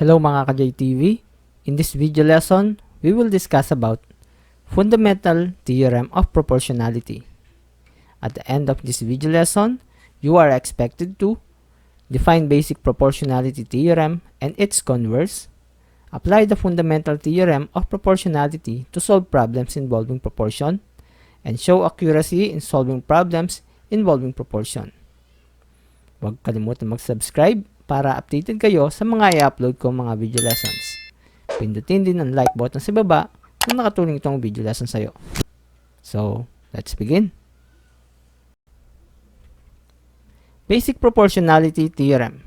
Hello mga ka-JTV. In this video lesson, we will discuss about fundamental theorem of proportionality. At the end of this video lesson, you are expected to define basic proportionality theorem and its converse, apply the fundamental theorem of proportionality to solve problems involving proportion, and show accuracy in solving problems involving proportion. Huwag kalimutan mag-subscribe para updated kayo sa mga i-upload kong mga video lessons. Pindutin din ang like button sa baba kung nakatulong itong video lesson sa'yo. So, let's begin. Basic Proportionality Theorem.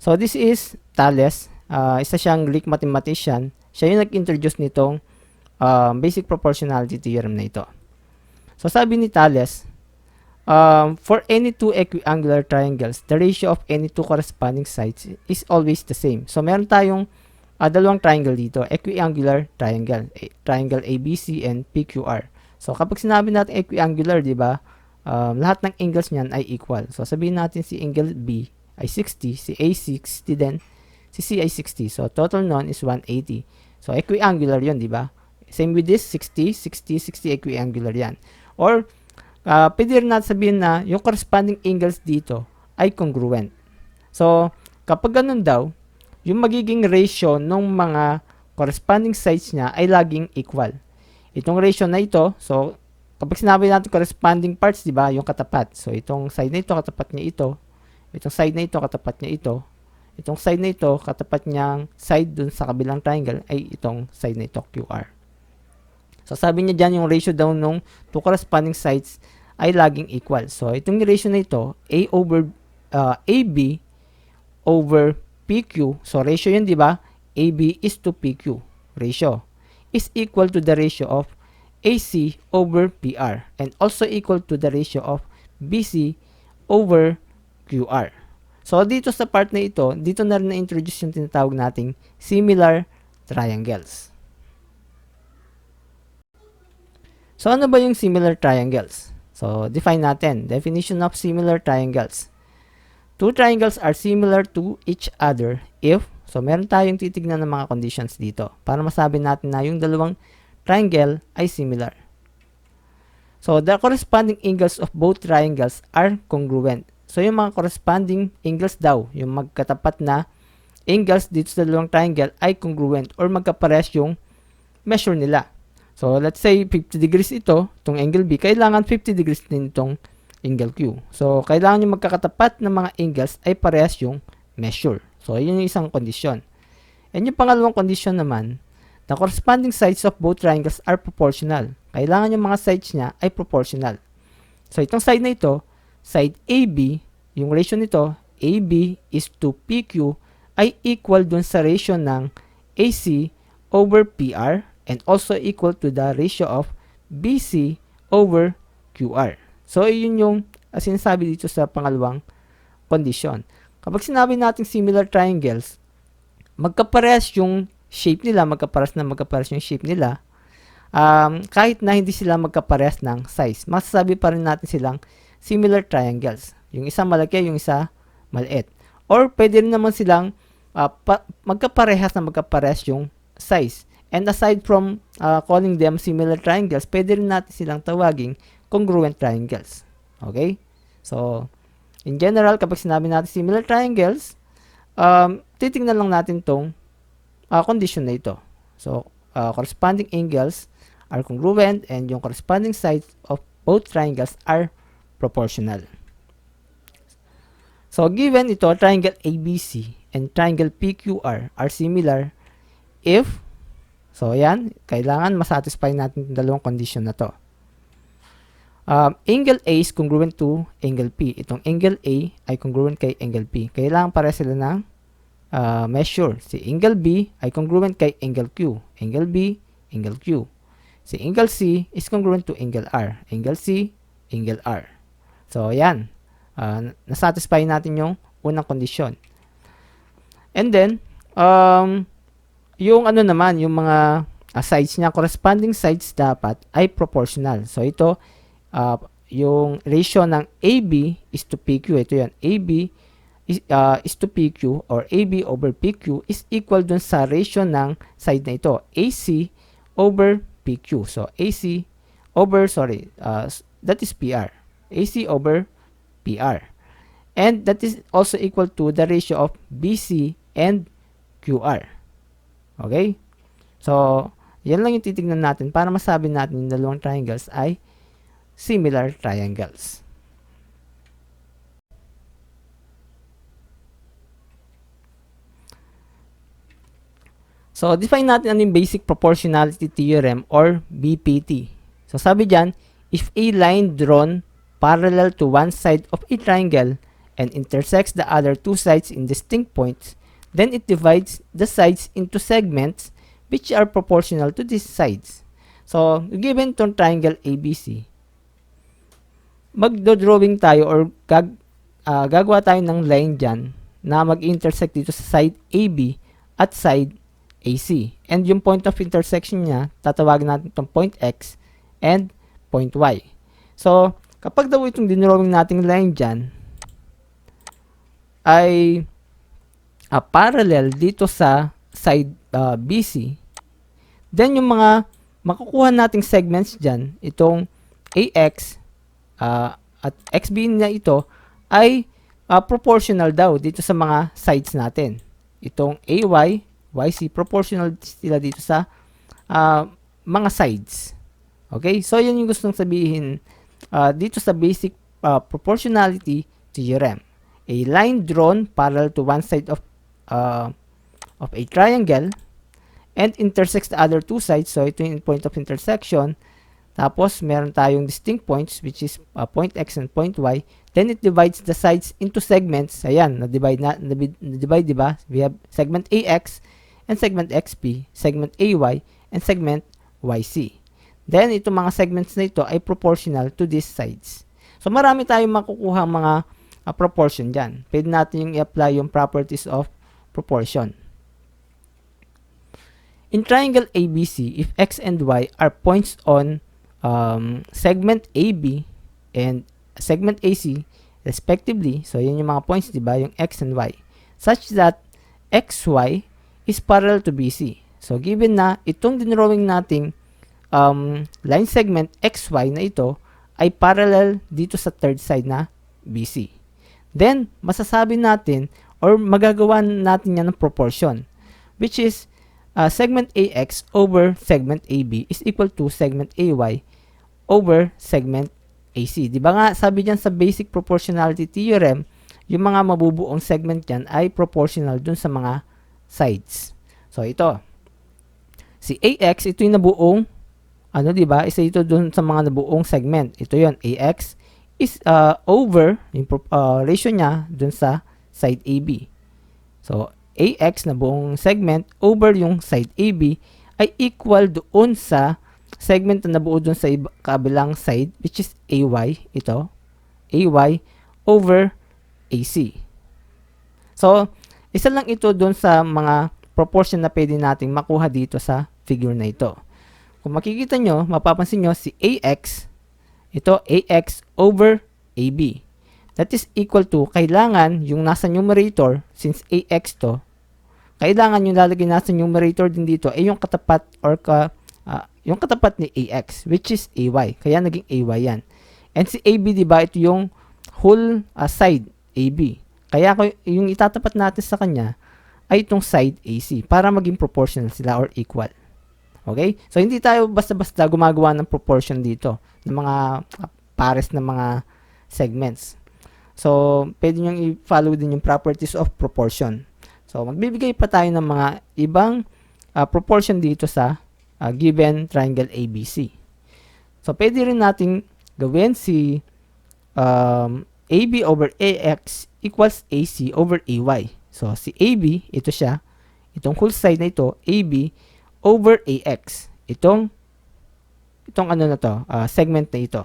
So, this is Thales. Isa siyang Greek mathematician. Siya yung nag-introduce nitong Basic Proportionality Theorem na ito. So, sabi ni Thales, for any two equiangular triangles, the ratio of any two corresponding sides is always the same. So, meron tayong dalawang triangle dito, equiangular triangle, triangle ABC and PQR. So, kapag sinabi natin equiangular, di ba, lahat ng angles niyan ay equal. So, sabihin natin si angle B ay 60, si A 60, then si C ay 60. So, total nun is 180. So, equiangular yun, di ba? Same with this, 60, 60, 60, equiangular yan. Or, pwede rin natin sabihin na yung corresponding angles dito ay congruent. So, kapag ganun daw, yung magiging ratio ng mga corresponding sides niya ay laging equal. Itong ratio na ito, so, kapag sinabi natin corresponding parts, di ba, yung katapat. So, itong side na ito, katapat niya ito. Itong side na ito, katapat niya ito. Itong side na ito, katapat niyang side dun sa kabilang triangle ay itong side na ito, QR. So, sabi niya dyan yung ratio daw nung two corresponding sides ay laging equal. So, itong ratio na ito, A over AB over PQ. So, ratio yun, di ba? AB is to PQ. Ratio is equal to the ratio of AC over PR and also equal to the ratio of BC over QR. So, dito sa part na ito, dito na rin na-introduce yung tinatawag nating similar triangles. So, ano ba yung similar triangles? So, define natin. Definition of similar triangles. Two triangles are similar to each other if, so meron tayong titignan ng mga conditions dito para masabi natin na yung dalawang triangle ay similar. So, the corresponding angles of both triangles are congruent. So, yung mga corresponding angles daw, yung magkatapat na angles dito sa dalawang triangle ay congruent or magkapares yung measure nila. So, let's say 50 degrees ito, itong angle B, kailangan 50 degrees din itong angle Q. So, kailangan yung magkakatapat na mga angles ay parehas yung measure. So, yun yung isang condition. And yung pangalawang condition naman, the corresponding sides of both triangles are proportional. Kailangan yung mga sides niya ay proportional. So, itong side na ito, side AB, yung ratio nito, AB is to PQ, ay equal dun sa ratio ng AC over PR and also equal to the ratio of BC over QR. So, yun yung sinasabi dito sa pangalawang condition. Kapag sinabi natin similar triangles, magkaparehas yung shape nila, magkaparehas yung shape nila, kahit na hindi sila magkaparehas ng size. Masasabi pa rin natin silang similar triangles. Yung isa malaki, yung isa maliit. Or, pwede rin naman silang magkaparehas yung size. And aside from calling them similar triangles, pwede rin natin silang tawaging congruent triangles. Okay? So, in general, kapag sinabi natin similar triangles, titingnan lang natin tong condition na ito. So, corresponding angles are congruent and yung corresponding sides of both triangles are proportional. So, given ito, triangle ABC and triangle PQR are similar if, so, yan, kailangan masatisfy natin yung dalawang condition na to. Angle A is congruent to angle P. Itong angle A ay congruent kay angle P. Kailangan para sila ng measure. Si angle B ay congruent kay angle Q. Angle B, angle Q. Si angle C is congruent to angle R. Angle C, angle R. So, yan. Nasatisfy natin yung unang condition. And then, yung ano naman, yung mga sides niya, corresponding sides dapat ay proportional. So, ito, yung ratio ng AB is to PQ. Ito yan, AB is to PQ or AB over PQ is equal dun sa ratio ng side na ito, AC over PQ. So, AC over, that is PR. AC over PR. And that is also equal to the ratio of BC and QR. Okay? So, yan lang yung titignan natin para masabi natin yung dalawang triangles ay similar triangles. So, define natin ano yung basic proportionality theorem or BPT. So, sabi dyan, if a line drawn parallel to one side of a triangle and intersects the other two sides in distinct points, then it divides the sides into segments which are proportional to these sides. So, given itong triangle ABC, magdo-drawing tayo or gagawa tayo ng line dyan na mag-intersect dito sa side AB at side AC. And yung point of intersection niya, tatawagin natin itong point X and point Y. So, kapag daw itong dinrawing nating line dyan, ay parallel dito sa side BC, then yung mga makukuha nating segments dyan, itong AX at XB na ito, ay proportional daw dito sa mga sides natin. Itong AY, YC, proportional sila dito sa mga sides. Okay? So, yan yung gustong sabihin dito sa basic proportionality theorem. A line drawn parallel to one side of a triangle and intersects the other two sides. So, ito yung point of intersection. Tapos, meron tayong distinct points, which is point X and point Y. Then, it divides the sides into segments. Ayan, na-divide, diba? We have segment AX and segment XP, segment AY, and segment YC. Then, itong mga segments na ito ay proportional to these sides. So, marami tayong makukuha mga proportion dyan. Pwede natin yung i-apply yung properties of proportion. In triangle ABC, if X and Y are points on segment AB and segment AC, respectively, so yun yung mga points, diba? Yung X and Y, such that XY is parallel to BC. So, given na itong dinrawing nating line segment XY na ito ay parallel dito sa third side na BC. Then, masasabi natin or magagawa natin yan ng proportion, which is segment AX over segment AB is equal to segment AY over segment AC. Di ba nga, sabi dyan sa basic proportionality theorem, yung mga mabubuong segment dyan ay proportional dun sa mga sides. So, ito. Si AX, ito yung nabuong, di ba? Isa ito dun sa mga nabuong segment. Ito yon AX is over, yung ratio niya dun sa side AB. So, AX na buong segment over yung side AB ay equal doon sa segment na nabuo dun sa kabilang side, which is AY, ito. AY over AC. So, isa lang ito dun sa mga proportion na pwede nating makuha dito sa figure na ito. Kung makikita nyo, mapapansin nyo si AX, ito AX over AB. That is equal to, kailangan yung nasa numerator, since AX to, kailangan yung lalagay nasa numerator din dito ay yung katapat or yung katapat ni AX, which is AY. Kaya naging AY yan. And si AB, diba, ito yung whole side AB. Kaya yung itatapat natin sa kanya ay itong side AC para maging proportional sila or equal. Okay? So, hindi tayo basta-basta gumagawa ng proportion dito ng mga pares na mga segments. So, pwede nyo i-follow din yung properties of proportion. So, magbibigay pa tayo ng mga ibang proportion dito sa given triangle ABC. So, pwede rin natin gawin si AB over AX equals AC over AY. So, si AB, ito siya. Itong whole side na ito, AB over AX. Itong segment na ito.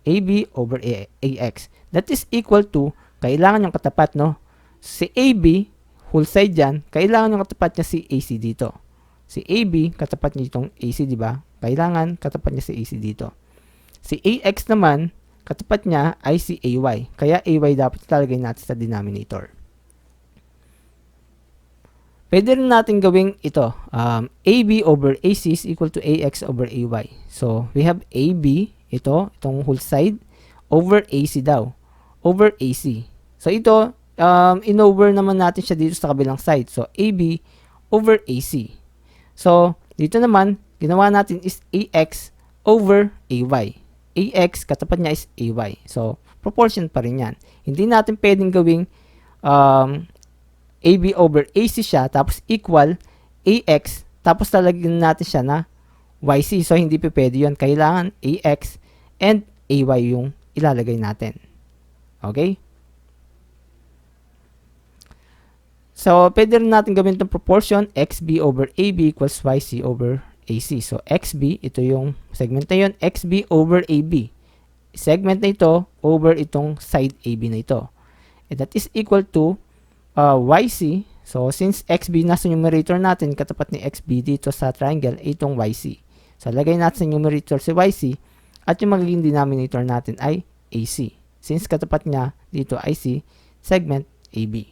AB over AX. That is equal to, kailangan yung katapat, no? Si AB, whole side dyan, kailangan yung katapat niya si AC dito. Si AB, katapat niya itong AC, di ba? Kailangan katapat niya si AC dito. Si AX naman, katapat niya ay si AY. Kaya AY dapat ilalagay natin sa denominator. Pwede rin natin gawing ito. AB over AC is equal to AX over AY. So, we have AB, itong whole side, over AC daw. Over AC. So, ito, in-over naman natin siya dito sa kabilang side. So, AB over AC. So, dito naman, ginawa natin is AX over AY. AX, katapat niya is AY. So, proportion pa rin yan. Hindi natin pwedeng gawing AB over AC siya, tapos equal AX, tapos talagyan natin siya na YC. So, hindi pa pwede yun. Kailangan AX and AY yung ilalagay natin. Okay? So, pwede rin natin gawin itong proportion, XB over AB equals YC over AC. So, XB, ito yung segment na yun, XB over AB. Segment na ito over itong side AB na ito. And that is equal to YC. So, since XB nasa numerator natin, katapat ni XB dito sa triangle, itong YC. So, lagay natin sa numerator si YC at yung magiging denominator natin ay AC. Since katapat niya dito ay si segment AB.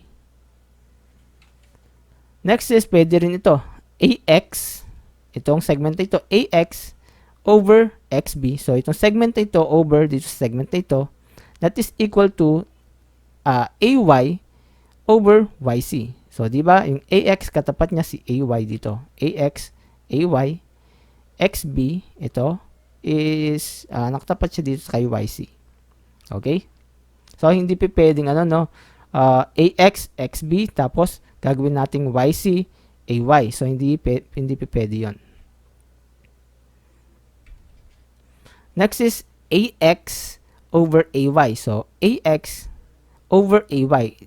Next is, pwede rin ito. AX, itong segment na ito, AX over XB. So, itong segment na ito over dito sa segment na ito, that is equal to AY over YC. So, di ba? Yung AX, katapat niya si AY dito. AX, AY, XB, ito, is, nakatapat siya dito sa kay YC. Okay? So, hindi pa pwedeng, AX, XB, tapos, gagawin nating YC, AY. So, hindi pa pwede yun. Next is AX over AY. So, AX over AY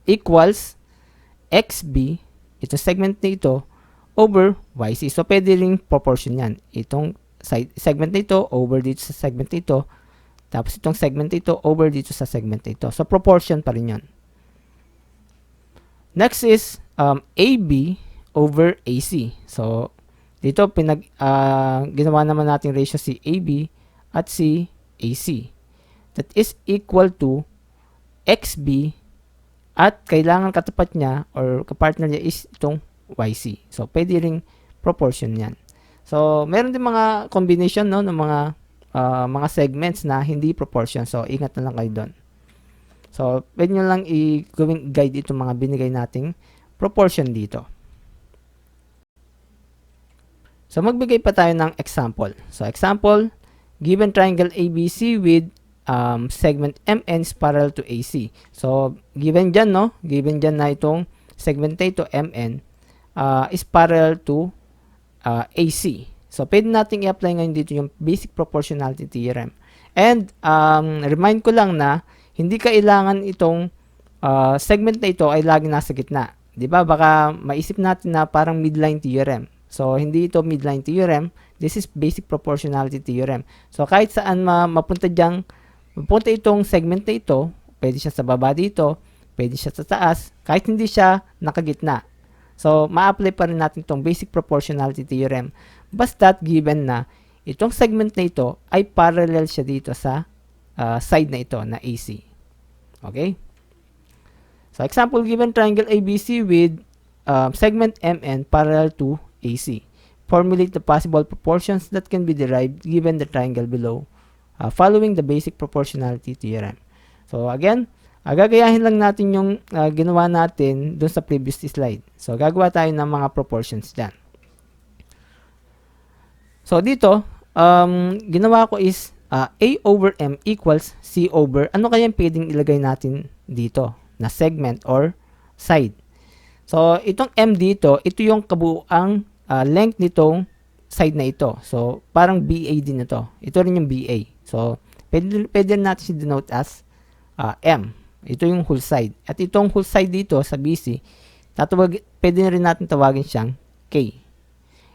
equals XB, ito segment na ito, over YC. So, pwede ring proportion yan. Itong segment na ito, over dito sa segment na ito, tapos itong segment na ito, over dito sa segment na ito. So, proportion pa rin yan. Next is AB over AC. So, dito, ginawa naman natin ratio si AB at si AC. That is equal to XB at kailangan katapat niya or kapartner niya is itong YC. So, pwede ring proportion yan. So, meron din mga combination ng mga segments na hindi proportion. So, ingat na lang kayo doon. So, pwede nyo lang i-gawing guide itong mga binigay nating proportion dito. So, magbigay pa tayo ng example. So, example, given triangle ABC with segment MN is parallel to AC. So, given dyan, no? Given dyan na itong segment na ito, MN, is parallel to AC. So, pwede natin i-apply ngayon dito yung basic proportionality theorem. And, remind ko lang na, hindi kailangan itong segment na ito ay lagi nasa gitna. Diba? Baka maisip natin na parang midline theorem. So, hindi ito midline theorem. This is basic proportionality theorem. So, kahit saan mapunta itong segment na ito, pwede siya sa baba dito, pwede siya sa taas, kahit hindi siya nakagitna. So, ma-apply pa rin natin itong basic proportionality theorem. Basta't given na itong segment na ito ay parallel siya dito sa side na ito na AC. Okay? So, example, given triangle ABC with segment MN parallel to AC. Formulate the possible proportions that can be derived given the triangle below following the basic proportionality theorem. So, again, gagayahin lang natin yung ginawa natin dun sa previous slide. So, gagawa tayo ng mga proportions dyan. So, dito, ginawa ko is A over M equals C over, ano kaya pwedeng ilagay natin dito na segment or side. So, itong M dito, ito yung kabuuang length nitong side na ito. So, parang BA din ito. Ito rin yung BA. So, pwede natin i-denote as M. Ito yung whole side. At itong whole side dito sa BC, pwede rin natin tawagin siyang K.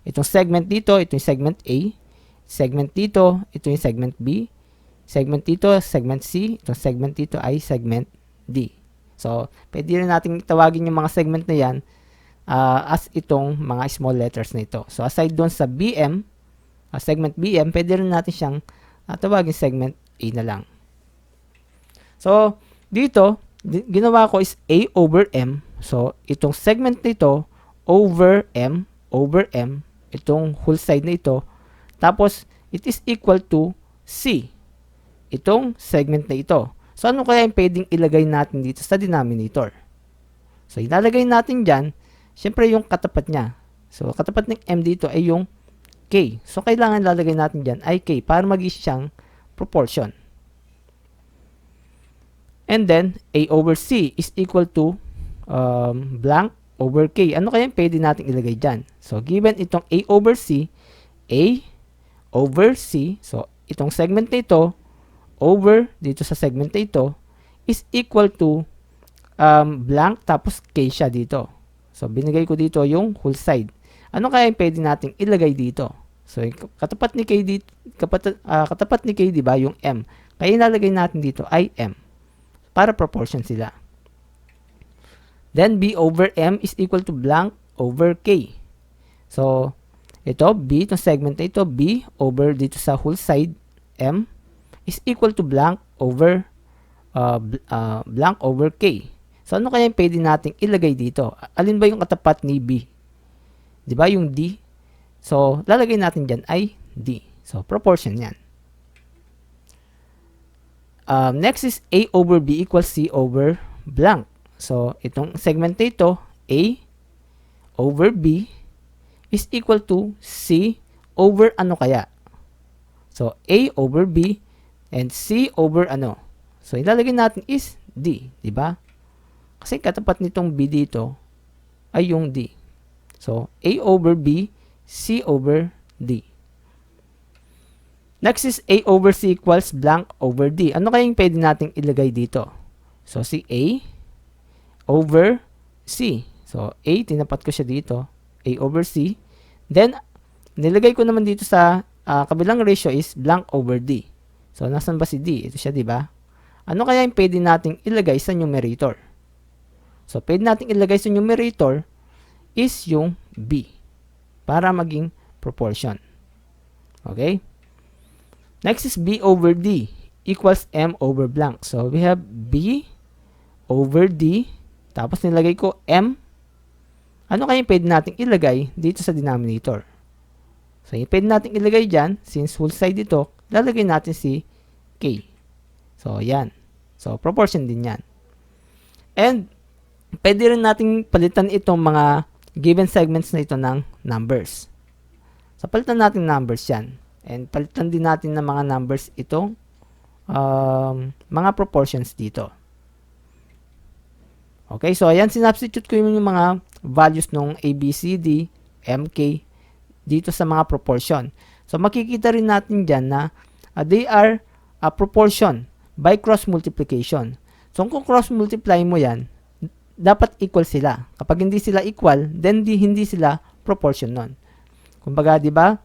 Itong segment dito, ito yung segment A. Segment dito, ito yung segment B. Segment dito, segment C. Itong segment dito ay segment D. So, pwede rin natin tawagin yung mga segment na yan as itong mga small letters na ito. So, aside doon sa BM, segment BM, pwede rin natin siyang tawagin segment A na lang. So, dito, ginawa ko is A over M. So, itong segment nito over M, itong whole side na ito. Tapos, it is equal to C, itong segment na ito. So, ano kaya yung pwedeng ilagay natin dito sa denominator? So, ilalagay natin dyan, syempre yung katapat niya. So, katapat ng M dito ay yung K. So, kailangan lalagay natin dyan ay K para maging siyang proportion. And then, A over C is equal to blank over K. Ano kaya pwede natin ilagay dyan? So, given itong A over C, so, itong segment na ito, over dito sa segment na ito, is equal to blank tapos K siya dito. So, binigay ko dito yung whole side. Ano kaya pwede natin ilagay dito? So, katapat ni K dito, katapat ni K, di ba, yung M. Kaya ilalagay natin dito ay M para proportion sila. Then, B over M is equal to blank over K. So, ito, B, itong segment na ito, B over dito sa whole side, M, is equal to blank over K. So, ano kaya yung pwede nating ilagay dito? Alin ba yung katapat ni B? Di ba yung D? So, lalagay natin dyan ay D. So, proportion yan. Next is A over B equals C over blank. So, itong segment na ito, A over B is equal to C over ano kaya? So, A over B and C over ano? So, ilalagay natin is D, di ba? Kasi katapat nitong B dito ay yung D. So, A over B, C over D. Next is A over C equals blank over D. Ano kayang pwede nating ilagay dito? So, si A over C. So, A, tinapat ko siya dito. A over C. Then, nilagay ko naman dito sa kabilang ratio is blank over D. So, nasan ba si D? Ito siya, di ba? Ano kaya yung pwede nating ilagay sa numerator? So, pwede nating ilagay sa numerator is yung B para maging proportion. Okay? Next is B over D equals M over blank. So, we have B over D. Tapos, nilagay ko M. Ano kaya pwede natin ilagay dito sa denominator? So, yung pwede natin ilagay dyan, since whole side ito, lalagay natin si K. So, yan. So, proportion din yan. And, pwede rin natin palitan itong mga given segments na ito ng numbers. So, palitan natin numbers yan. And palitan din natin ng mga numbers itong mga proportions dito. Okay, so ayan, sinubstitute ko yung mga values ng A, B, C, D, M, K dito sa mga proportion. So makikita rin natin dyan na they are a proportion by cross multiplication. So kung cross multiply mo yan, dapat equal sila. Kapag hindi sila equal, then hindi sila proportion nun. Kumbaga, di ba?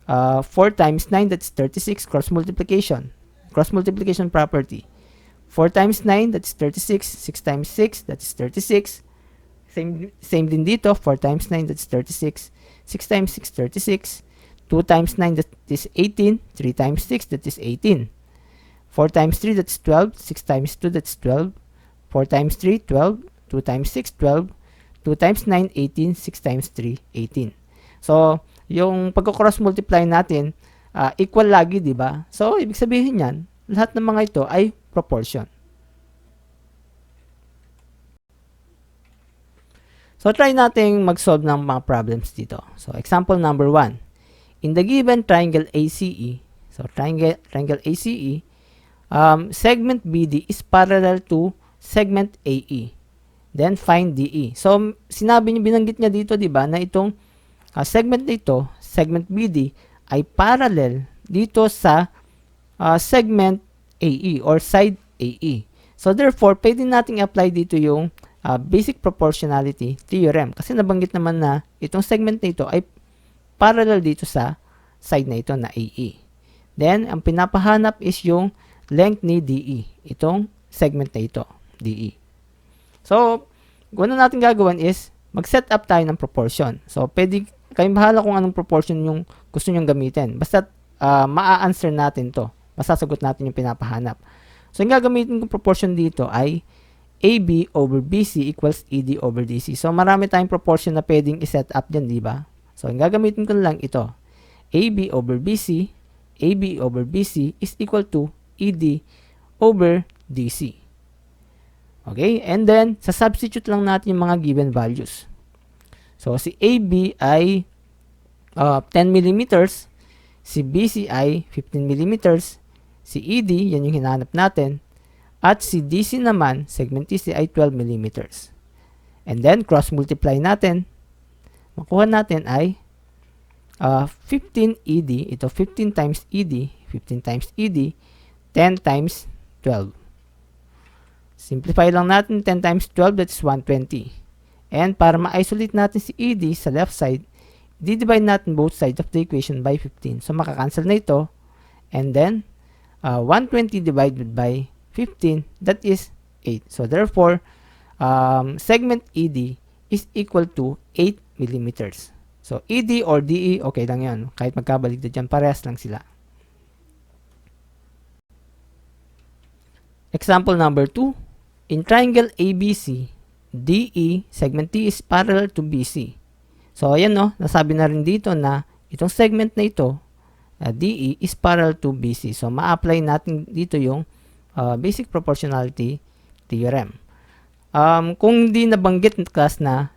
4 times 9, that's 36, cross multiplication property. 4 times 9, that's 36, 6 times 6, that's 36. Same din dito, 4 times 9, that's 36, 6 times 6, 36, 2 times 9, that is 18, 3 times 6, that is 18. 4 times 3, that's 12, 6 times 2, that's 12, 4 times 3, 12, 2 times 6, 12, 2 times 9, 18, 6 times 3, 18. So, yung pagko-cross multiply natin, equal lagi, di ba? So, ibig sabihin yan, lahat ng mga ito ay proportion. So, try nating mag-solve ng mga problems dito. So, example number 1. In the given triangle ACE, so triangle ACE, segment BD is parallel to segment AE. Then, find DE. So, binanggit niya dito, di ba, na itong segment dito, segment BD, ay parallel dito sa segment AE or side AE. So, therefore, pwede nating apply dito yung basic proportionality theorem. Kasi nabanggit naman na itong segment na ito ay parallel dito sa side na ito na AE. Then, ang pinapahanap is yung length ni DE. Itong segment na ito, DE. So, kung ano natin gagawin is, mag-set up tayo ng proportion. So, pwede kayong bahala kung anong proportion yung gusto nyong gamitin. Basta, maa-answer natin to masasagot natin yung pinapahanap. So, yung gagamitin kong proportion dito ay AB over BC equals ED over DC. So, marami tayong proportion na pwedeng i-set up dyan, di ba? So, yung gagamitin ko lang ito. AB over BC, AB over BC is equal to ED over DC. Okay? And then, sa-substitute lang natin yung mga given values. So, si AB ay 10 millimeters, si BC ay 15 millimeters, si ED, yan yung hinahanap natin, at si DC naman, segment DC ay 12 millimeters. And then, cross-multiply natin, makuha natin ay 15 ED, ito 15 times ED, 15 times ED, 10 times 12. Simplify lang natin, 10 times 12, that's 120. And para ma-isolate natin si ED sa left side, di-divide natin both sides of the equation by 15. So, makakancel na ito. And then, 120 divided by 15, that is 8. So, therefore, segment ED is equal to 8 millimeters. So, ED or DE, okay lang yan. Kahit magkabaligtad dyan, parehas lang sila. Example number 2. In triangle ABC, DE, segment D is parallel to BC. So, ayan no, nasabi na rin dito na itong segment na ito, DE, is parallel to BC. So, ma-apply natin dito yung basic proportionality theorem. Kung hindi nabanggit class na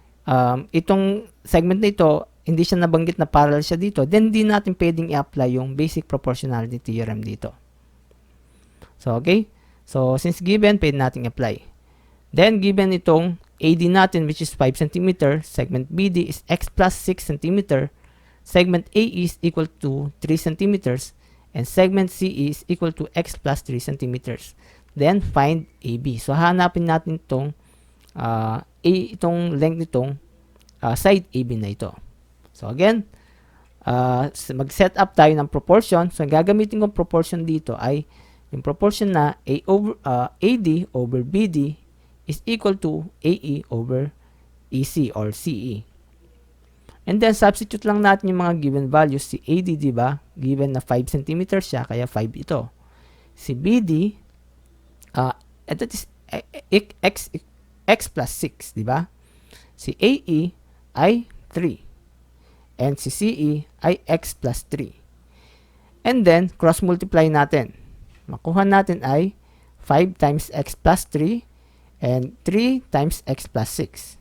itong segment na ito, hindi siya nabanggit na parallel siya dito, then hindi natin pwedeng i-apply yung basic proportionality theorem dito. So, okay? So, since given, pwede natin apply. Then, given itong AD natin, which is 5 cm, segment BD is x plus 6 cm, segment AE is equal to 3 cm, and segment CE is equal to x plus 3 cm. Then, find AB. So, hanapin natin itong length nitong side AB na ito. So, again, mag-set up tayo ng proportion. So, gagamitin kong proportion dito ay yung proportion na AD over BD is equal to AE over EC or CE. And then, substitute lang natin yung mga given values. Si AD, diba? Given na 5 cm siya, kaya 5 ito. Si BD, that is x plus 6, diba? Si AE ay 3. And si CE ay x plus 3. And then, cross-multiply natin. Makuha natin ay 5 times x plus 3 and 3 times x plus 6.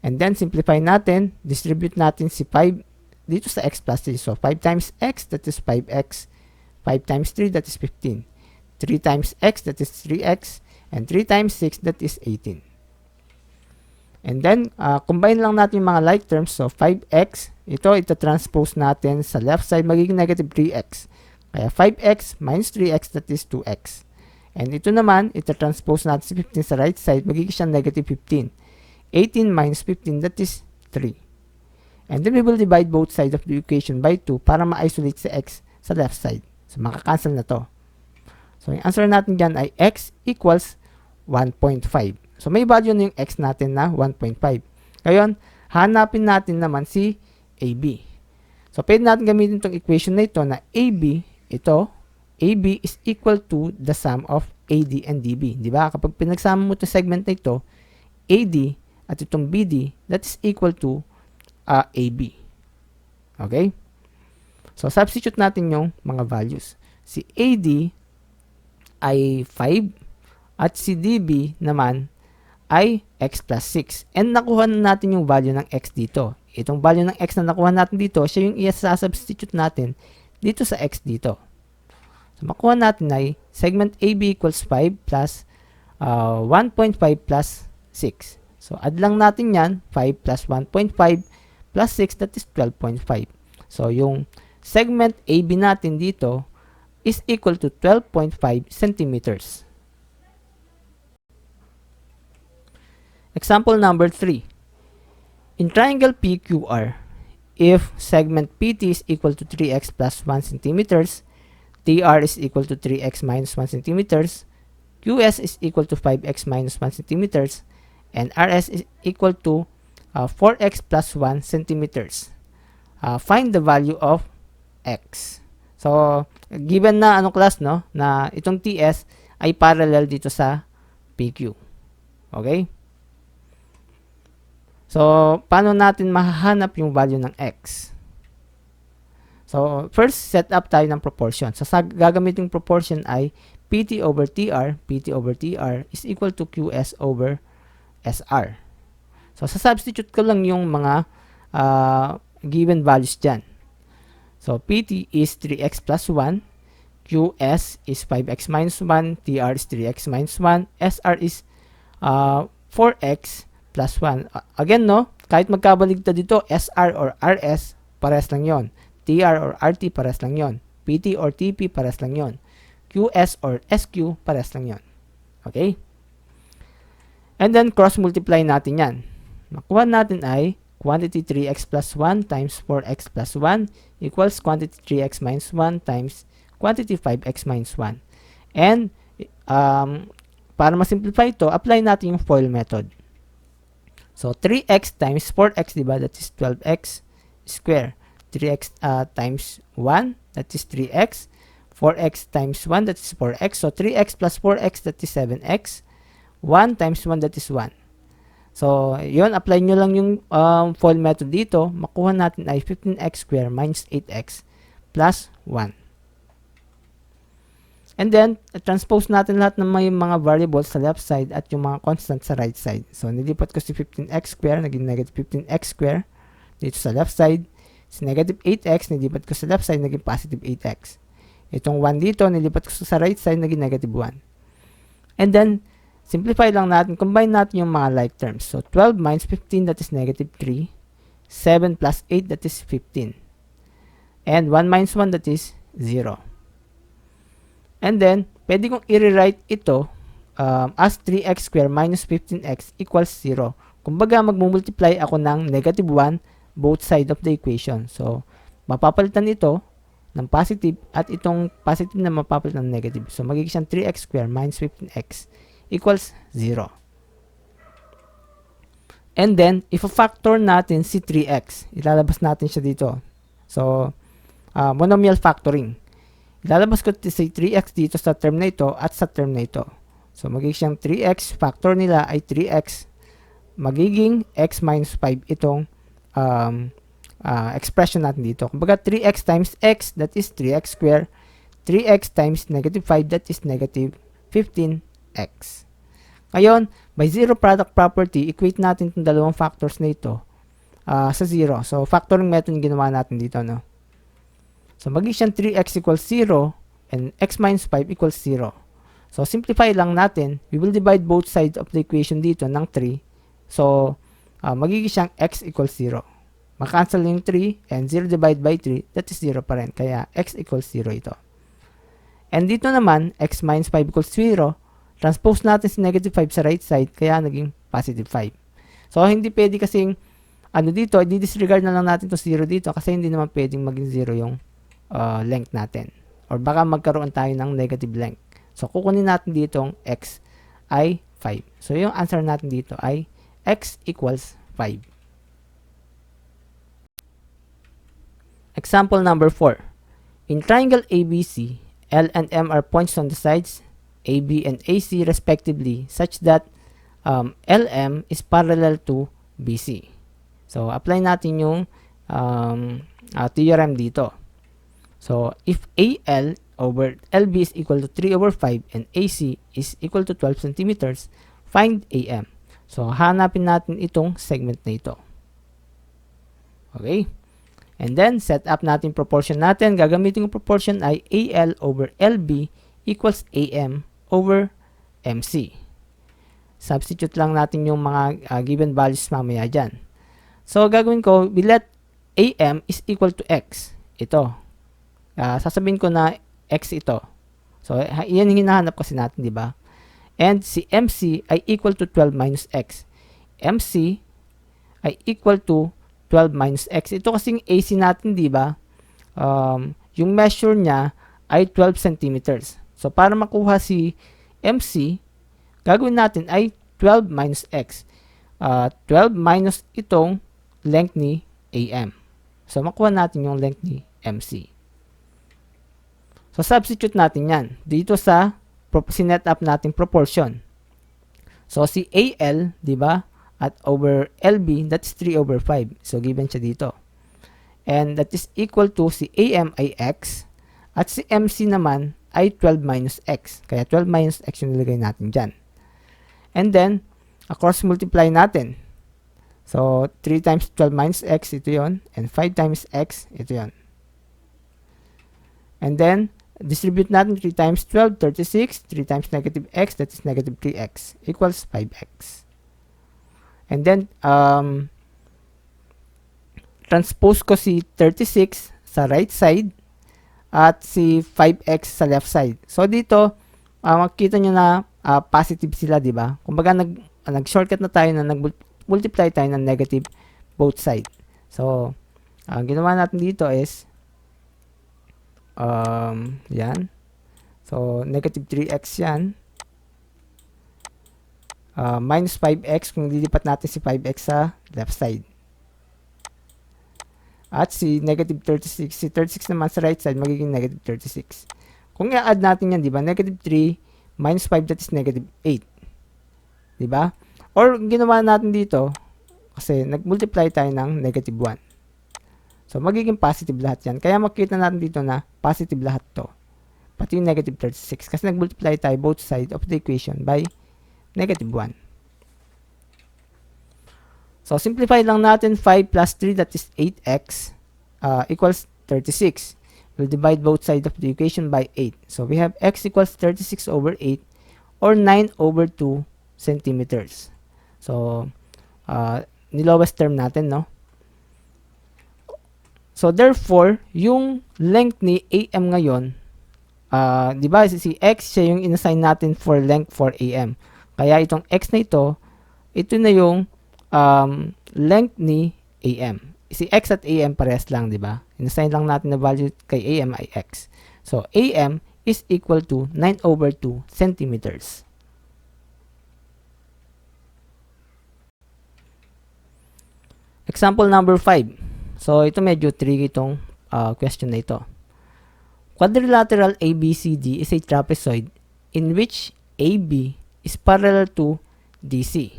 And then, simplify natin. Distribute natin si 5 dito sa x plus 3. So, 5 times x, that is 5x. 5 times 3, that is 15. 3 times x, that is 3x. And 3 times 6, that is 18. And then, combine lang natin yung mga like terms. So, 5x, ito transpose natin sa left side, magiging negative 3x. Kaya 5x minus 3x, that is 2x. And ito naman, transpose natin si 15 sa right side, magiging siya negative 15. 18 minus 15, that is 3. And then we will divide both sides of the equation by 2 para ma-isolate si x sa left side. So, makakancel na to. So, yung answer natin dyan ay x equals 1.5. So, may value na yung x natin na 1.5. Ngayon, hanapin natin naman si AB. So, pwede natin gamitin itong equation na ito na AB is equal to the sum of AD and DB. Diba? Kapag pinagsama mo itong segment na ito, AD at itong BD, that is equal to AB. Okay? So, substitute natin yung mga values. Si AD ay 5 at si DB naman ay x plus 6. And nakuha na natin yung value ng x dito. Itong value ng x na nakuha natin dito, siya yung i-substitute natin dito sa x dito. So, makuha natin ay segment AB equals 5 plus 1.5 plus 6. So, add lang natin yan, 5 plus 1.5 plus 6, that is 12.5. So, yung segment AB natin dito is equal to 12.5 centimeters. Example number 3. In triangle PQR, if segment PT is equal to 3x plus 1 centimeters, TR is equal to 3x minus 1 centimeters, QS is equal to 5x minus 1 centimeters, and RS is equal to 4x plus 1 centimeters. Find the value of x. So, given na anong class, no, na itong TS ay parallel dito sa PQ. Okay? So, paano natin mahahanap yung value ng X? So, first, set up tayo ng proportion. So, gagamitin proportion ay PT over TR is equal to QS over SR. So, substitute ko lang yung mga given values dyan. So, PT is 3x plus 1, QS is 5x minus 1, TR is 3x minus 1, SR is 4x plus 1. Again, no, kahit magkabaligtad dito, SR or RS, pares lang yon. TR or RT, pares lang yon. PT or TP, pares lang yon. QS or SQ, pares lang yon. Okay? And then, cross-multiply natin yan. Makuha natin ay quantity 3x plus 1 times 4x plus 1 equals quantity 3x minus 1 times quantity 5x minus 1. And, para ma-simplify ito, apply natin yung FOIL method. So, 3x times 4x, diba? That is 12x square. 3x times 1, that is 3x. 4x times 1, that is 4x. So, 3x plus 4x, that is 7x. 1 times 1, that is 1. So, yun, apply nyo lang yung FOIL method dito. Makuha natin ay 15x square minus 8x plus 1. And then, transpose natin lahat ng may mga variables sa left side at yung mga constant sa right side. So, nilipat ko si 15x square, naging negative 15x square dito sa left side. Si negative 8x, nilipat ko sa left side, naging positive 8x. Itong 1 dito, nilipat ko sa right side, naging negative 1. And then, simplify lang natin, combine natin yung mga like terms. So, 12 minus 15, that is negative 3. 7 plus 8, that is 15. And 1 minus 1, that is 0. And then, pwede kong i-rewrite ito as 3x square minus 15x equals 0. Kumbaga, magmumultiply ako ng negative 1 both side of the equation. So, mapapalitan ito ng positive at itong positive na mapapalitan ng negative. So, magiging siyang 3x square minus 15x equals 0. And then, if factor natin si 3x, ilalabas natin siya dito. So, monomial factoring. Ilalabas ko si 3x dito sa term na ito at sa term na ito. So, magiging siyang 3x, factor nila ay 3x, magiging x minus 5 itong expression natin dito. Kumbaga, 3x times x, that is 3x square. 3x times negative 5, that is negative 15x. Ngayon, by zero product property, equate natin itong dalawang factors na ito sa 0. So, factoring method yung ginawa natin dito, no? So, magiging 3x equals 0 and x minus 5 equals 0. So, simplify lang natin. We will divide both sides of the equation dito ng 3. So, magiging siyang x equals 0. Makancel yung 3 and 0 divided by 3, that is 0 pa rin. Kaya, x equals 0 ito. And dito naman, x minus 5 equals 0. Transpose natin si negative 5 sa right side, kaya naging positive 5. So, hindi pwede kasing, dito, i-disregard na lang natin to 0 dito kasi hindi naman pwedeng maging 0 yung length natin. Or baka magkaroon tayo ng negative length. So, kukunin natin dito ang x ay 5. So, yung answer natin dito ay x equals 5. Example number 4. In triangle ABC, L and M are points on the sides, AB and AC respectively, such that LM is parallel to BC. So, apply natin yung theorem dito. So, if AL over LB is equal to 3 over 5 and AC is equal to 12 centimeters, find AM. So, hanapin natin itong segment na ito. Okay? And then, set up natin proportion natin. Gagamitin yung proportion ay AL over LB equals AM over MC. Substitute lang natin yung mga given values mamaya dyan. So, gagawin ko, we let AM is equal to X. Ito. Sasabihin ko na X ito. So, yan yung hinahanap kasi natin, di ba? And si MC ay equal to 12 minus X. MC ay equal to 12 minus X. Ito kasing AC natin, di ba? Yung measure niya ay 12 centimeters. So, para makuha si MC, gagawin natin ay 12 minus X. 12 minus itong length ni AM. So, makuha natin yung length ni MC. So, substitute natin yan dito sa sinet up nating proportion. So, si AL, di ba? At over LB, that's 3 over 5. So, given siya dito. And that is equal to si AM ay X. At si MC naman ay 12 minus X. Kaya 12 minus X yung nilagay natin dyan. And then, cross multiply natin. So, 3 times 12 minus X, ito yon. And 5 times X, ito yon. And then, distribute natin 3 times 12, 36. 3 times negative X, that is negative 3X. Equals 5X. And then, transpose ko si 36 sa right side at si 5x sa left side. So, dito, makikita nyo na positive sila, di ba? Kumbaga, nag-shortcut na tayo na nag-multiply tayo ng negative both side. So, ang ginawa natin dito is, yan. So, negative 3x yan. Minus 5x kung lilipat natin si 5x sa left side. At si negative 36, si 36 naman sa right side, magiging negative 36. Kung i-add natin yan, di ba? Negative 3 minus 5, that is negative 8. Di ba? Or, ginawa natin dito, kasi nag-multiply tayo ng negative 1. So, magiging positive lahat yan. Kaya makikita natin dito na positive lahat to. Pati yung negative 36. Kasi nag-multiply tayo both sides of the equation by negative 1. So, simplify lang natin 5 plus 3, that is 8x, equals 36. We'll divide both sides of the equation by 8. So, we have x equals 36 over 8 or 9 over 2 centimeters. So, nilowest term natin, no? So, therefore, yung length ni AM ngayon, di ba, si x, siya yung inassign natin for length for AM. Kaya itong x na ito na yung length ni AM. Si x at AM parehas lang, di ba? Inassign lang natin na value kay AM ay x. So, AM is equal to 9 over 2 centimeters. Example number 5. So, ito medyo tricky itong question na ito. Quadrilateral ABCD is a trapezoid in which AB is parallel to DC.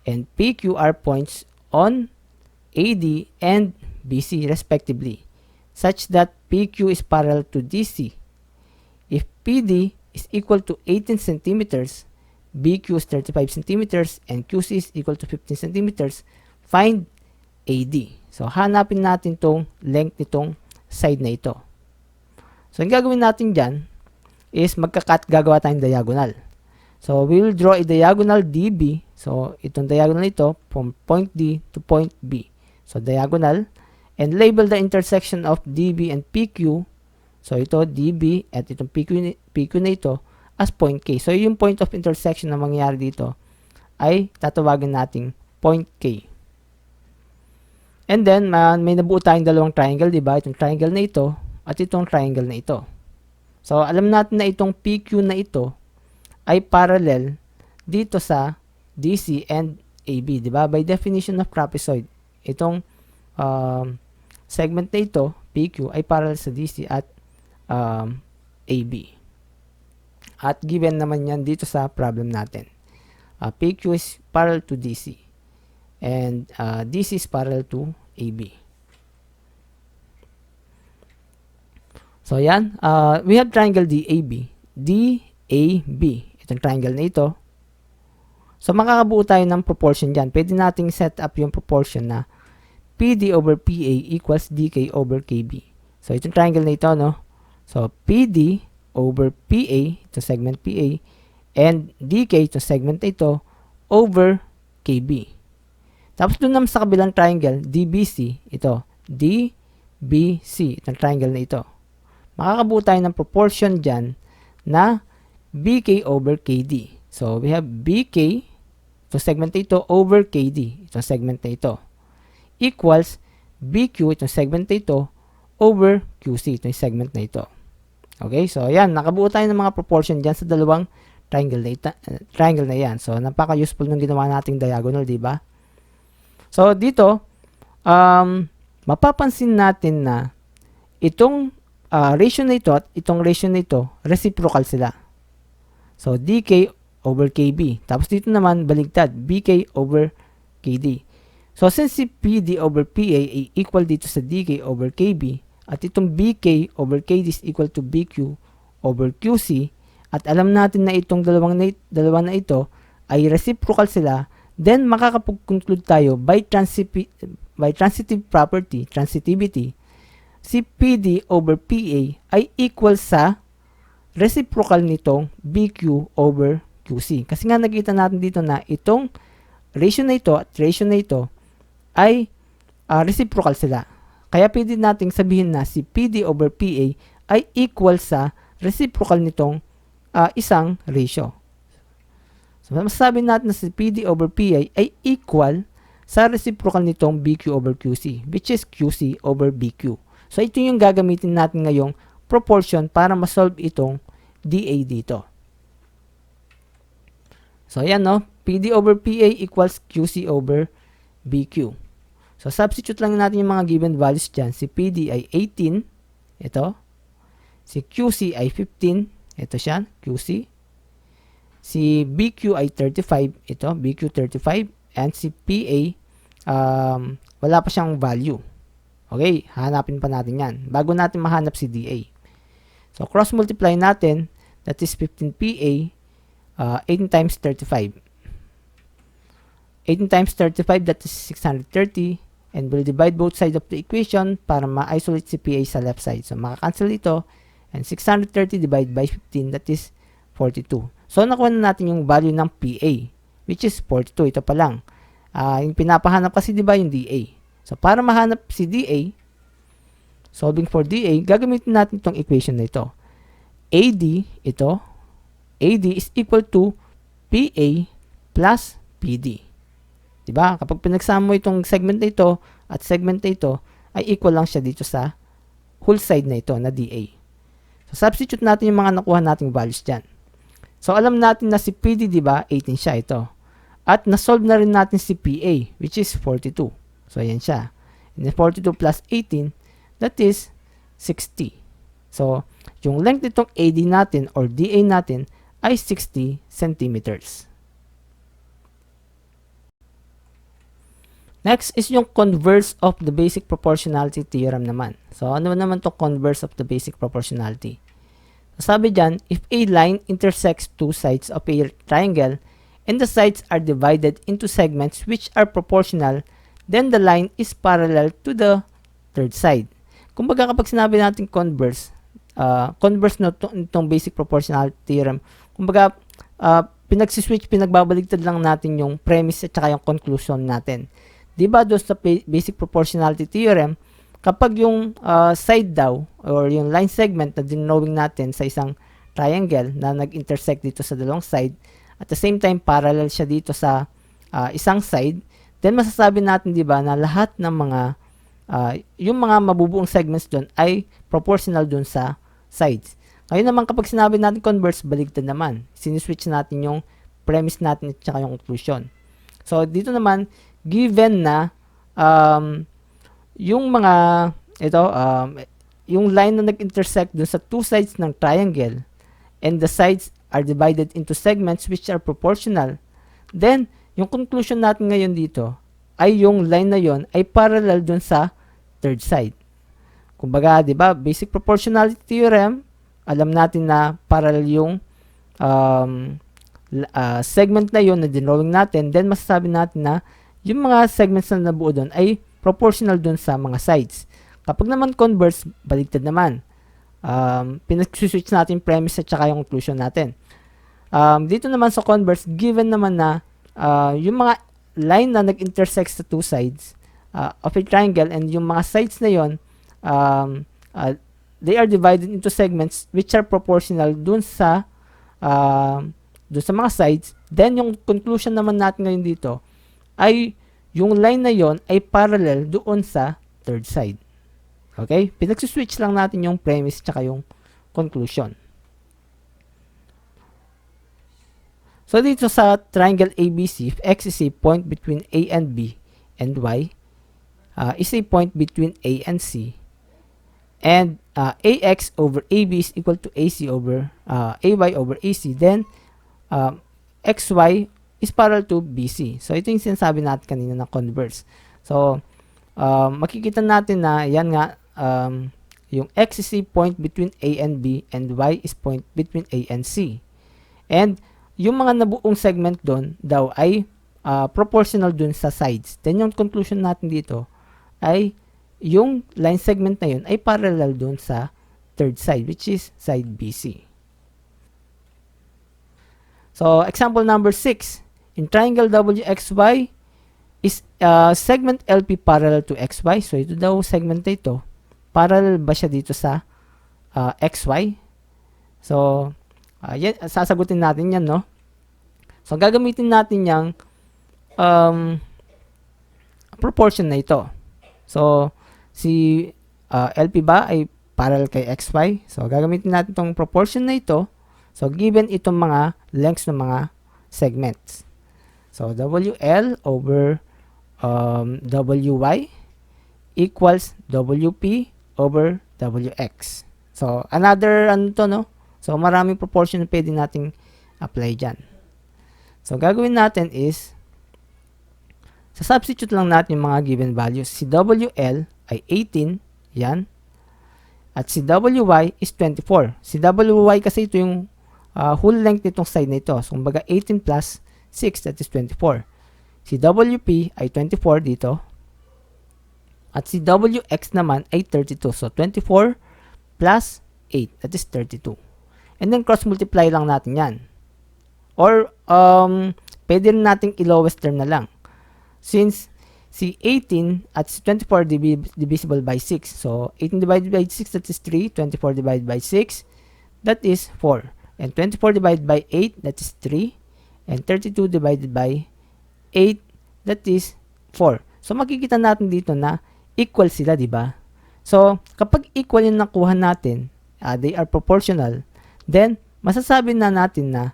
And PQ are points on AD and BC respectively, such that PQ is parallel to DC. If PD is equal to 18 centimeters, BQ is 35 centimeters, and QC is equal to 15 centimeters, find AD. So, hanapin natin tong length nitong side na ito. So, ang gagawin natin dyan is gagawa tayong diagonal. So, we will draw a diagonal DB. So, itong diagonal ito from point D to point B. So, diagonal. And label the intersection of DB and PQ. So, ito DB at itong PQ na ito as point K. So, yung point of intersection na mangyayari dito ay tatawagin nating point K. And then, may nabuo tayong dalawang triangle, diba? Itong triangle na ito at itong triangle na ito. So, alam natin na itong PQ na ito ay parallel dito sa DC and AB, di ba? By definition of trapezoid, itong segment na ito, PQ, ay parallel sa DC at AB. At given naman yan dito sa problem natin. PQ is parallel to DC and DC is parallel to AB. So, yan. We have triangle DAB. DAB. Itong triangle na ito. So, makakabuo tayo ng proportion dyan. Pwede nating set up yung proportion na PD over PA equals DK over KB. So, itong triangle na ito, no? So, PD over PA, itong segment PA, and DK, itong segment na ito, over KB. Tapos, doon naman sa kabilang triangle, DBC, ito. DBC, itong triangle na ito. Makakabuo tayo ng proportion dyan na BK over KD. So, we have BK, itong segment na ito, over KD, itong segment na ito, equals BQ, itong segment na ito, over QC, itong segment na ito. Okay, so ayan, nakabuo tayo ng mga proportion dyan sa dalawang triangle na yan. So, napaka-useful nung ginawa nating diagonal, di ba? So, dito, mapapansin natin na itong ratio na ito at itong ratio na ito, reciprocal sila. So, dk over kb. Tapos dito naman, baligtad, bk over kd. So, since si PD over PA ay equal dito sa dk over kb, at itong bk over kd is equal to bq over qc, at alam natin na itong dalawa na ito ay reciprocal sila, then makakapag-conclude tayo by transitive property, transitivity, si PD over PA ay equal sa reciprocal nitong BQ over QC. Kasi nga nakita natin dito na itong ratio na ito at ratio na ito ay reciprocal sila. Kaya pwede nating sabihin na si PD over PA ay equal sa reciprocal nitong isang ratio. So, masasabi natin na si PD over PA ay equal sa reciprocal nitong BQ over QC, which is QC over BQ. So, ito yung gagamitin natin ngayong proportion para ma-solve itong dA dito. So, ayan, no? PD over PA equals QC over BQ. So, substitute lang natin yung mga given values dyan. Si PD ay 18. Ito. Si QC ay 15. Ito siya, QC. Si BQ ay 35. Ito, BQ 35. And si PA, wala pa siyang value. Okay, hanapin pa natin yan. Bago natin mahanap si DA. So, cross-multiply natin. That is 15PA, 18 times 35. 18 times 35, that is 630. And we'll divide both sides of the equation para ma-isolate si PA sa left side. So, makakancel ito. And 630 divided by 15, that is 42. So, nakuha na natin yung value ng PA, which is 42. Ito pa lang. Yung pinapahanap kasi, di ba, yung DA. So, para mahanap si DA, solving for DA, gagamitin natin itong equation na ito. AD, ito, AD is equal to PA plus PD. Diba? Kapag pinagsama mo itong segment na ito at segment na ito, ay equal lang siya dito sa whole side na ito na DA. So, substitute natin yung mga nakuha nating values dyan. So, alam natin na si PD, diba? 18 siya ito. At nasolve na rin natin si PA, which is 42. So, ayan siya. And then 42 plus 18, that is 60. So, yung length nitong AD natin or DA natin ay 60 centimeters. Next is yung converse of the basic proportionality theorem naman. So, ano naman itong converse of the basic proportionality? So, sabi dyan, if a line intersects two sides of a triangle and the sides are divided into segments which are proportional, then the line is parallel to the third side. Kumbaga kapag sinabi natin converse, converse na itong basic proportionality theorem, kumbaga pinagbabaligtad lang natin yung premise at saka yung conclusion natin. Diba doon sa basic proportionality theorem, kapag yung side daw or yung line segment na dinowing natin sa isang triangle na nag-intersect dito sa dalawang side, at the same time parallel siya dito sa isang side, then masasabi natin, di ba, na lahat ng mga yung mga mabubuong segments doon ay proportional doon sa sides. Ngayon naman kapag sinabi natin converse, baligtad naman. Siniswitch natin yung premise natin at saka yung conclusion. So dito naman, given na yung mga yung line na nag-intersect doon sa two sides ng triangle and the sides are divided into segments which are proportional, then yung conclusion natin ngayon dito ay yung line na yon ay parallel dun sa third side. Kumbaga, di ba, basic proportionality theorem, alam natin na parallel yung segment na yon na dinrawing natin, then masasabi natin na yung mga segments na nabuo doon ay proportional dun sa mga sides. Kapag naman converse, baligtad naman. Pinag-switch natin premise at saka yung conclusion natin. Dito naman sa converse, given naman na yung mga line na nag-intersect sa two sides of a triangle and yung mga sides na yon, they are divided into segments which are proportional dun sa mga sides, then yung conclusion naman natin ngayon dito ay yung line na yon ay parallel doon sa third side. Okay? Pinag-switch lang natin yung premise tsaka yung conclusion. So, dito sa triangle ABC, if X is a point between A and B, and Y is a point between A and C, and AX over AB is equal to AC over AY over AC, then XY is parallel to BC. So, ito yung sinasabi natin kanina na converse. So, makikita natin na yan nga, yung X is a point between A and B and Y is point between A and C. And yung mga nabuong segment doon daw ay proportional dun sa sides. Then yung conclusion natin dito ay yung line segment na yun ay parallel dun sa third side, which is side BC. So, example number 6. In triangle WXY, is segment LP parallel to XY? So, ito daw segment na ito. Parallel ba siya dito sa XY? So, yan, sasagutin natin yan, no? So, gagamitin natin yung proportion na ito. So, si LP ba ay parallel kay XY? So, gagamitin natin itong proportion na ito. So, given itong mga lengths ng mga segments. So, WL over WY equals WP over WX. So, another ano to, no? So, maraming proportion na pwede nating apply dyan. So, gagawin natin is, substitute lang natin yung mga given values. Si WL ay 18, yan. At si WY is 24. Si WY kasi ito yung whole length nitong side na ito. So, kumbaga 18 plus 6, that is 24. Si WP ay 24 dito. At si WX naman ay 32. So, 24 plus 8, that is 32. And then, cross-multiply lang natin yan. Or, pwede rin nating i-lowest term na lang. Since si 18 at si 24 divisible by 6. So, 18 divided by 6, that is 3. 24 divided by 6, that is 4. And 24 divided by 8, that is 3. And 32 divided by 8, that is 4. So, makikita natin dito na equal sila, di ba? So, kapag equal yung nakuha natin, they are proportional, then, masasabi na natin na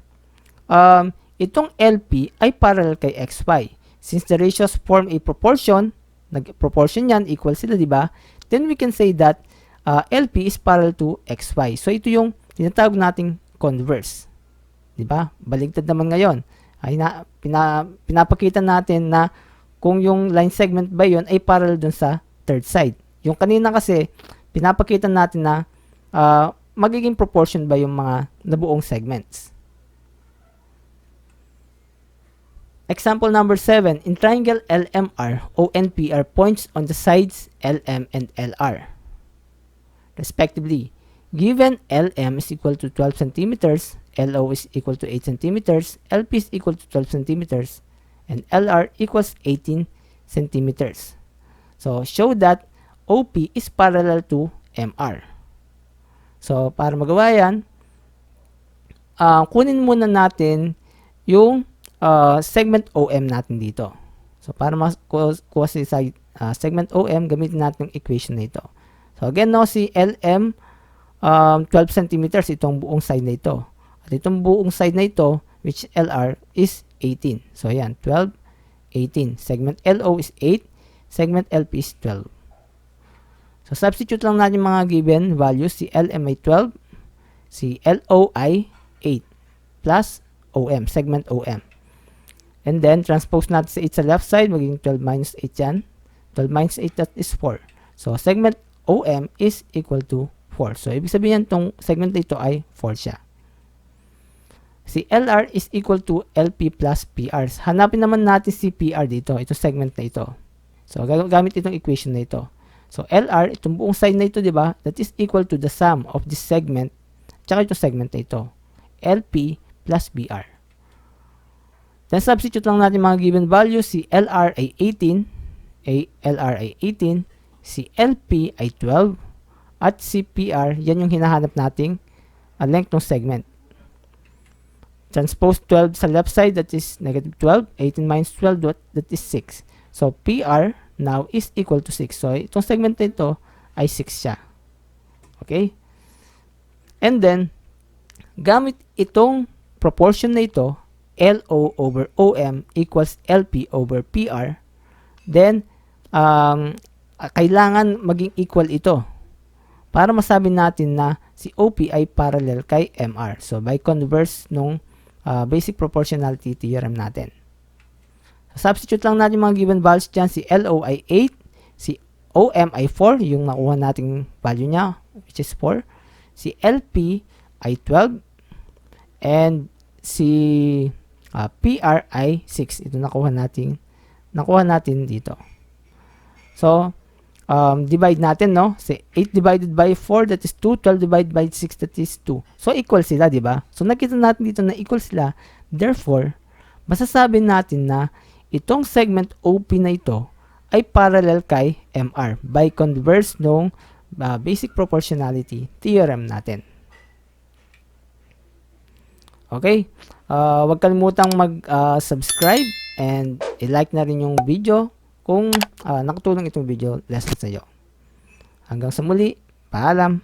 itong LP ay parallel kay XY. Since the ratios form a proportion, nag-proportion yan, equal sila, di ba? Then, we can say that LP is parallel to XY. So, ito yung tinatawag nating converse. Di ba? Baligtad naman ngayon. Ay pinapakita natin na kung yung line segment ba yun ay parallel dun sa third side. Yung kanina kasi, pinapakita natin na magiging proportion ba yung mga nabuong segments. Example number 7. In triangle LMR, ONPR points on the sides LM and LR, respectively. Given LM is equal to 12 centimeters, LO is equal to 8 centimeters, LP is equal to 12 centimeters, and LR equals 18 centimeters. So, show that OP is parallel to MR. So, para magawa yan, kunin muna natin yung segment OM natin dito. So, para makuha si segment OM, gamitin natin yung equation na ito. So, again, no, si LM, 12 centimeters itong buong side na ito. At itong buong side na ito, which LR, is 18. So, ayan, 12, 18. Segment LO is 8. Segment LP is 12. So, substitute lang natin mga given values. Si LM ay 12. Si LO ay 8. Plus OM, segment OM. And then, transpose natin sa 8 sa left side. Magiging 12 minus 8 yan. 12 minus 8, that is 4. So, segment OM is equal to 4. So, ibig sabihin itong segment dito ay 4 siya. Si LR is equal to LP plus PR. Hanapin naman natin si PR dito. Ito segment na ito. So, gamit itong equation na ito. So, LR, itong buong side na ito, di ba? That is equal to the sum of this segment tsaka itong segment na ito. LP plus BR. Then, substitute lang natin mga given values. Si LR ay 18. LR ay 18. Si LP ay 12. At si PR, yan yung hinahanap nating length ng segment. Transpose 12 sa left side, that is negative 12. 18 minus 12, that is 6. So, PR now is equal to 6. So, itong segment na ito ay 6 siya. Okay? And then, gamit itong proportion na ito, LO over OM equals LP over PR, then, kailangan maging equal ito para masabi natin na si OP ay parallel kay MR. So, by converse nung basic proportionality theorem natin. Substitute lang natin mga given values dyan. Si LO ay 8, si OM ay 4, yung nakuha nating value niya, which is 4. Si LP ay 12, and si PR ay 6. Ito nakuha natin dito. So, divide natin, no? Si 8 divided by 4, that is 2. 12 divided by 6, that is 2. So, equal sila, di ba? So, nakita natin dito na equal sila. Therefore, masasabi natin na itong segment OP na ito ay parallel kay MR by converse nung basic proportionality theorem natin. Okay? Huwag kalimutang mag-subscribe and i-like na rin yung video kung nakatulong itong video lesson sa iyo. Hanggang sa muli, paalam!